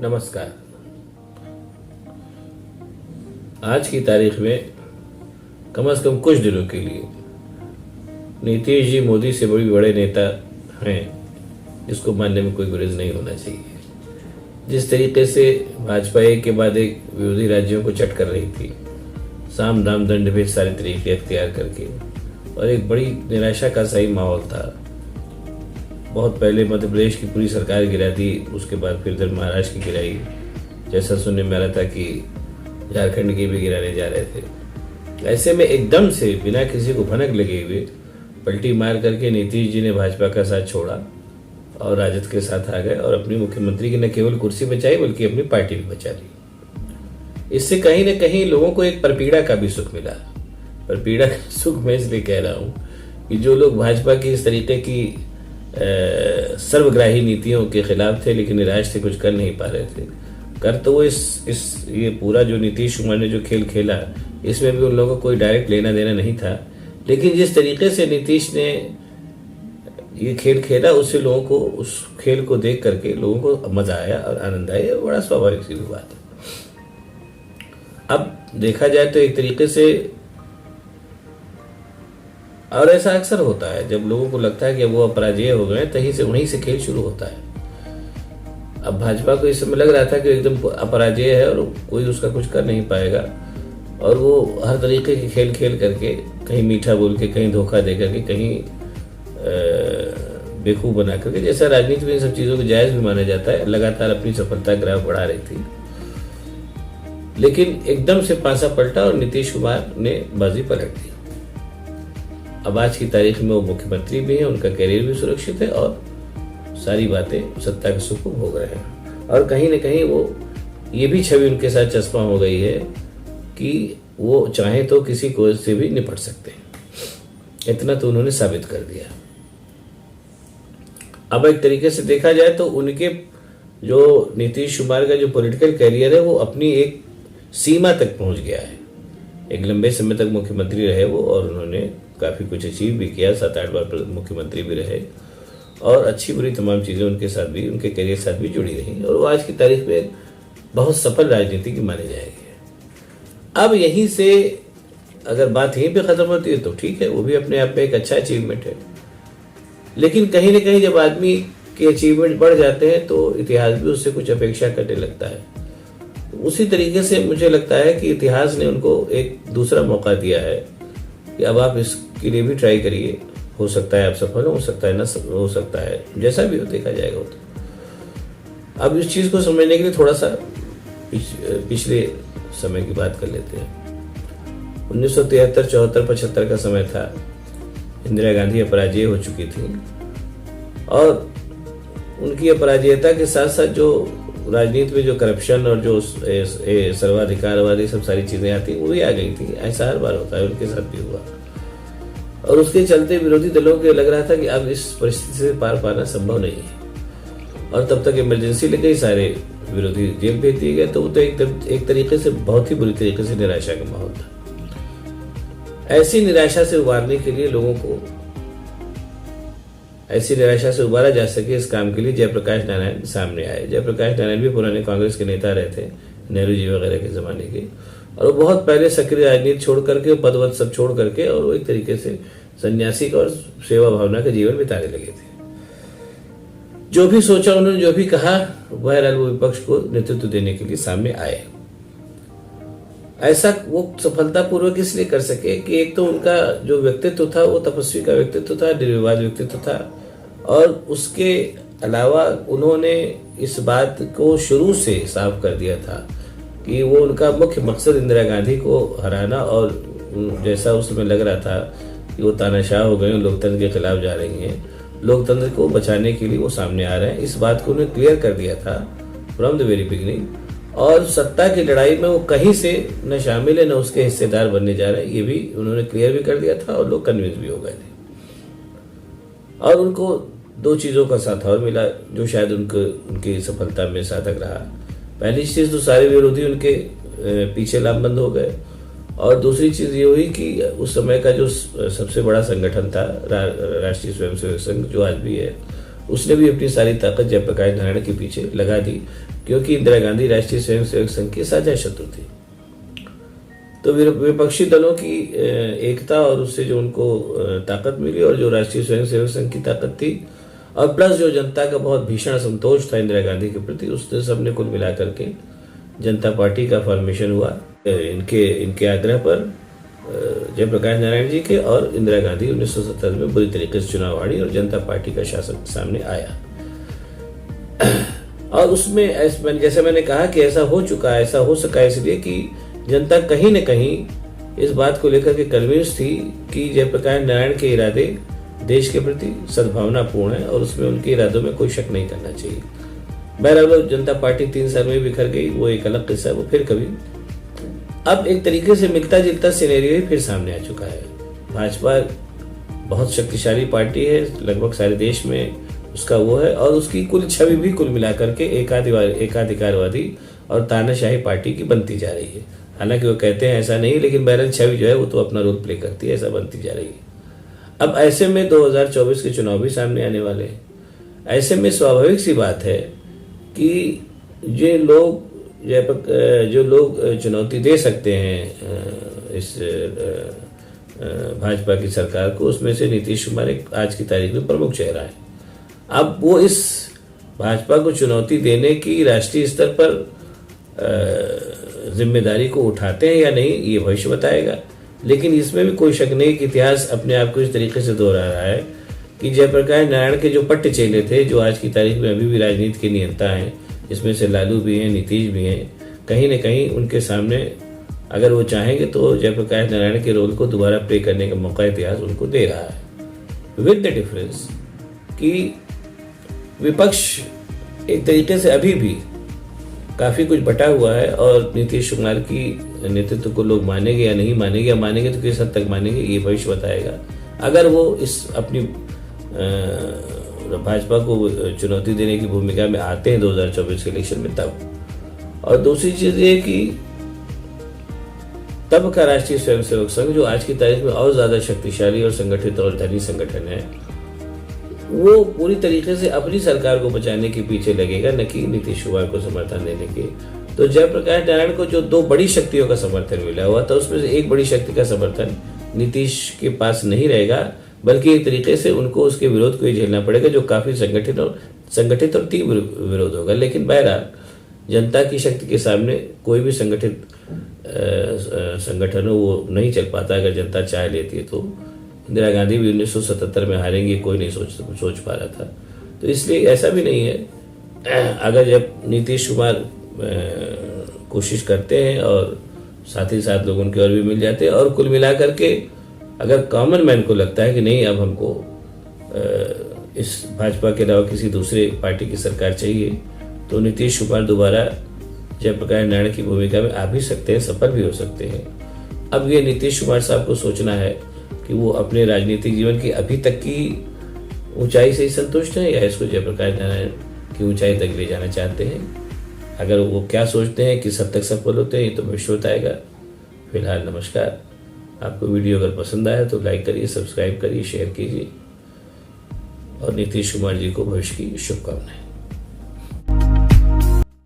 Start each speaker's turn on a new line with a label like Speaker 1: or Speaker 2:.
Speaker 1: नमस्कार। आज की तारीख में कम से कम कुछ दिनों के लिए नीतीश जी मोदी से बड़े नेता हैं, जिसको मानने में कोई गुरेज नहीं होना चाहिए। जिस तरीके से भाजपा एक के बाद एक विरोधी राज्यों को चट कर रही थी, साम दाम दंड भेद सारे तरीके अख्तियार करके, और एक बड़ी निराशा का सही माहौल था। बहुत पहले मध्य प्रदेश की पूरी सरकार गिरा दी, उसके बाद फिर इधर महाराष्ट्र की गिराई, जैसा सुनने में आ रहा था कि झारखंड की भी गिराने जा रहे थे। ऐसे में एकदम से बिना किसी को भनक लगे हुए पलटी मार करके नीतीश जी ने भाजपा का साथ छोड़ा और राजद के साथ आ गए और अपनी मुख्यमंत्री की न केवल कुर्सी बचाई बल्कि अपनी पार्टी भी बचा ली। इससे कहीं न कहीं लोगों को एक परपीड़ा का भी सुख मिला। परपीड़ा का सुख मैं इसलिए कह रहा हूं कि जो लोग भाजपा की इस तरीके की सर्वग्राही नीतियों के खिलाफ थे लेकिन निराश थे, कुछ कर नहीं पा रहे थे, कर तो वो ये पूरा जो नीतीश कुमार ने जो खेल खेला, इसमें भी उन लोगों को कोई डायरेक्ट लेना देना नहीं था। लेकिन जिस तरीके से नीतीश ने ये खेल खेला, उससे लोगों को, उस खेल को देख करके लोगों को मजा आया और आनंद आया। बड़ा स्वाभाविक सी बात है। अब देखा जाए तो एक तरीके से, और ऐसा अक्सर होता है जब लोगों को लगता है कि वो अपराजय हो गए, वहीं से खेल शुरू होता है। अब भाजपा को इस समय लग रहा था कि एकदम अपराजय है और कोई उसका कुछ कर नहीं पाएगा, और वो हर तरीके के खेल खेल करके, कहीं मीठा बोल के, कहीं धोखा दे करके, कहीं बेवकूफ बना करके, जैसा राजनीति में इन सब चीजों को जायज भी माना जाता है, लगातार अपनी सफलता ग्राफ बढ़ा रही थी। लेकिन एकदम से पासा पलटा और नीतीश कुमार ने बाजी पलट दी। अब आज की तारीख में वो मुख्यमंत्री भी हैं, उनका करियर भी सुरक्षित है और सारी बातें सत्ता के सुख को भोग रहे हैं। और कहीं न कहीं वो ये भी छवि उनके साथ चस्पा हो गई है कि वो चाहे तो किसी को से भी निपट सकते हैं। इतना तो उन्होंने साबित कर दिया। अब एक तरीके से देखा जाए तो उनके जो नीतीश कुमार का जो पॉलिटिकल करियर है वो अपनी एक सीमा तक पहुंच गया है। एक लंबे समय तक मुख्यमंत्री रहे वो, और उन्होंने काफी कुछ अचीव भी किया, 7-8 बार मुख्यमंत्री भी रहे, और अच्छी बुरी तमाम चीजें उनके साथ भी, उनके करियर साथ भी जुड़ी रही, और वो आज की तारीख में बहुत सफल राजनीति मानी जाएगी। अब यहीं से अगर बात यहीं पे खत्म होती है तो ठीक है, वो भी अपने आप में एक अच्छा अचीवमेंट है। लेकिन कहीं ना कहीं जब आदमी के अचीवमेंट बढ़ जाते हैं तो इतिहास भी उससे कुछ अपेक्षा करने लगता है। उसी तरीके से मुझे लगता है कि इतिहास ने उनको एक दूसरा मौका दिया है कि अब आप इसके लिए भी ट्राई करिए, हो सकता है आप सफल हो सकता है ना हो सकता है, जैसा भी हो देखा जाएगा। तो अब इस चीज को समझने के लिए थोड़ा सा पिछले समय की बात कर लेते हैं। 1973, 74, 75 का समय था। इंदिरा गांधी अपराजय हो चुकी थी, और उनकी अपराजयता के साथ साथ जो राजनीति में जो करप्शन और जो सर्वाधिकारवादी सब सारी चीजें आती वो भी आ गई थी। ऐसा हर बार होता है, उनके साथ भी हुआ, और उसके चलते विरोधी दलों को लग रहा था कि अब इस परिस्थिति से पार पाना संभव नहीं है, और तब तक इमरजेंसी लग गई, सारे विरोधी जेल भेज दिए गए। तो वो तो एक तरीके से बहुत ही बुरी तरीके से निराशा का माहौल था। ऐसी निराशा से उबारने के लिए लोगों को, ऐसी निराशा से उबारा जा सके, इस काम के लिए जयप्रकाश नारायण सामने आए। जयप्रकाश नारायण भी पुराने कांग्रेस के नेता रहे थे, नेहरू जी वगैरह के जमाने के, और वो बहुत पहले सक्रिय राजनीति छोड़ करके, पद वद सब छोड़ करके, और वो एक तरीके से सन्यासी का और सेवा भावना का जीवन बिताने लगे थे। जो भी सोचा उन्होंने, जो भी कहा, बहरहाल वो विपक्ष को नेतृत्व देने के लिए सामने आए। ऐसा वो सफलतापूर्वक इसलिए कर सके कि एक तो उनका जो व्यक्तित्व था वो तपस्वी का व्यक्तित्व था, निर्विवाद व्यक्तित्व था, और उसके अलावा उन्होंने इस बात को शुरू से साफ कर दिया था कि वो उनका मुख्य मकसद इंदिरा गांधी को हराना, और जैसा उस समय लग रहा था कि वो तानाशाह हो गए, लोकतंत्र के खिलाफ जा रही हैं, लोकतंत्र को बचाने के लिए वो सामने आ रहे हैं, इस बात को उन्होंने क्लियर कर दिया था फ्रॉम द वेरी बिगिनिंग। और सत्ता की लड़ाई में वो कहीं से न शामिल है न उसके हिस्सेदार बनने जा रहे हैं, ये भी उन्होंने क्लियर भी कर दिया था, और लोग कन्विंस भी हो गए थे। और उनको दो चीजों का साथ और मिला जो शायद उनकी सफलता में साधक रहा। पहली चीज तो सारे विरोधी उनके पीछे लामबंद हो गए, और दूसरी चीज ये हुई कि उस समय का जो सबसे बड़ा संगठन था राष्ट्रीय स्वयंसेवक संघ, जो आज भी है, उसने भी अपनी सारी ताकत जयप्रकाश नारायण के पीछे लगा दी, क्योंकि इंदिरा गांधी राष्ट्रीय स्वयंसेवक संघ की साझा शत्रु थी। तो विपक्षी दलों की एकता और उससे जो उनको ताकत मिली, और जो राष्ट्रीय स्वयंसेवक संघ की ताकत थी, और प्लस जो जनता का बहुत भीषण असंतोष था इंदिरा गांधी के प्रति, उसने सबने कुल मिलाकर के जनता पार्टी का फॉर्मेशन हुआ। इनके आग्रह पर जयप्रकाश नारायण जी के, और इंदिरा गांधी 1970 में बुरी तरीके से चुनाव हारी और जनता पार्टी का शासन सामने आया। और उसमें जैसे मैंने कहा कि ऐसा हो चुका, ऐसा हो सका इसलिए कि जनता कहीं न कहीं इस बात को लेकर के कन्विंस थी कि जयप्रकाश नारायण के इरादे देश के प्रति सद्भावनापूर्ण है, और उसमें उनके इरादों में कोई शक नहीं करना चाहिए। बहरहाल जनता पार्टी 3 साल में बिखर गई, वो एक अलग किस्सा है, वो फिर कभी। अब एक तरीके से मिलता जुलता सिनेरियो ही फिर सामने आ चुका है। भाजपा बहुत शक्तिशाली पार्टी है, लगभग सारे देश में उसका वो है, और उसकी कुल छवि भी कुल मिलाकर के एकाधिकारवादी और तानाशाही पार्टी की बनती जा रही है। हालांकि वो कहते हैं ऐसा नहीं, लेकिन बहरहाल छवि जो है वो तो अपना रोल प्ले करती है, ऐसा बनती जा रही है। अब ऐसे में 2024 के चुनाव भी सामने आने वाले हैं। ऐसे में स्वाभाविक सी बात है कि जो लोग चुनौती दे सकते हैं इस भाजपा की सरकार को, उसमें से नीतीश कुमार एक आज की तारीख में प्रमुख चेहरा है। अब वो इस भाजपा को चुनौती देने की राष्ट्रीय स्तर पर जिम्मेदारी को उठाते हैं या नहीं, ये भविष्य बताएगा। लेकिन इसमें भी कोई शक नहीं कि इतिहास अपने आप को इस तरीके से दोहरा रहा है कि जयप्रकाश नारायण के जो पट्ट चेले थे, जो आज की तारीख में अभी भी राजनीति के नियंता हैं, जिसमें से लालू भी हैं, नीतीश भी हैं, कहीं न कहीं उनके सामने अगर वो चाहेंगे तो जयप्रकाश नारायण के रोल को दोबारा प्ले करने का मौका इतिहास उनको दे रहा है। विद द डिफरेंस कि विपक्ष एक तरीके से अभी भी काफ़ी कुछ बटा हुआ है, और नीतीश कुमार की नेतृत्व को लोग मानेंगे या नहीं मानेंगे, या मानेंगे तो किस हद तक मानेंगे, ये भविष्य बताएगा। अगर वो इस अपनी भाजपा को चुनौती देने की भूमिका में आते हैं 2024 के इलेक्शन में, तब। और दूसरी चीज़ ये कि तब का राष्ट्रीय स्वयंसेवक संघ, जो आज की तारीख में और ज़्यादा शक्तिशाली और संगठित और धनी संगठन है, वो पूरी तरीके से अपनी सरकार को बचाने के पीछे लगेगा, न कि नीतीश कुमार को समर्थन देने के। तो जयप्रकाश नारायण को जो 2 बड़ी शक्तियों का समर्थन मिला हुआ था, उसमें से एक बड़ी शक्ति का समर्थन नीतीश के पास नहीं रहेगा, बल्कि एक तरीके से उनको उसके विरोध को ही झेलना पड़ेगा, जो काफ़ी संगठित और तीव्र विरोध होगा। लेकिन बहरहाल जनता की शक्ति के सामने कोई भी संगठित संगठन वो नहीं चल पाता अगर जनता चाह लेती है। तो इंदिरा गांधी भी 1977 में हारेंगे, कोई नहीं सोच पा रहा था। तो इसलिए ऐसा भी नहीं है, अगर जब नीतीश कुमार कोशिश करते हैं और साथ ही साथ लोग उनके और भी मिल जाते हैं, और कुल मिला करके अगर कॉमन मैन को लगता है कि नहीं, अब हमको इस भाजपा के अलावा किसी दूसरे पार्टी की सरकार चाहिए, तो नीतीश कुमार दोबारा जयप्रकाश नारायण की भूमिका में आ भी सकते हैं, सफल भी हो सकते हैं। अब ये नीतीश कुमार साहब को सोचना है कि वो अपने राजनीतिक जीवन की अभी तक की ऊंचाई से ही संतुष्ट हैं, या इसको जयप्रकाश नारायण की ऊंचाई तक ले जाना चाहते हैं। अगर वो क्या सोचते हैं, किस हद तक सफल होते हैं, ये तो भविष्य बताएगा। फिलहाल नमस्कार। आपको वीडियो अगर पसंद आया तो लाइक करिए, सब्सक्राइब करिए, शेयर कीजिए, और नीतीश कुमार जी को भविष्य की शुभकामनाएं।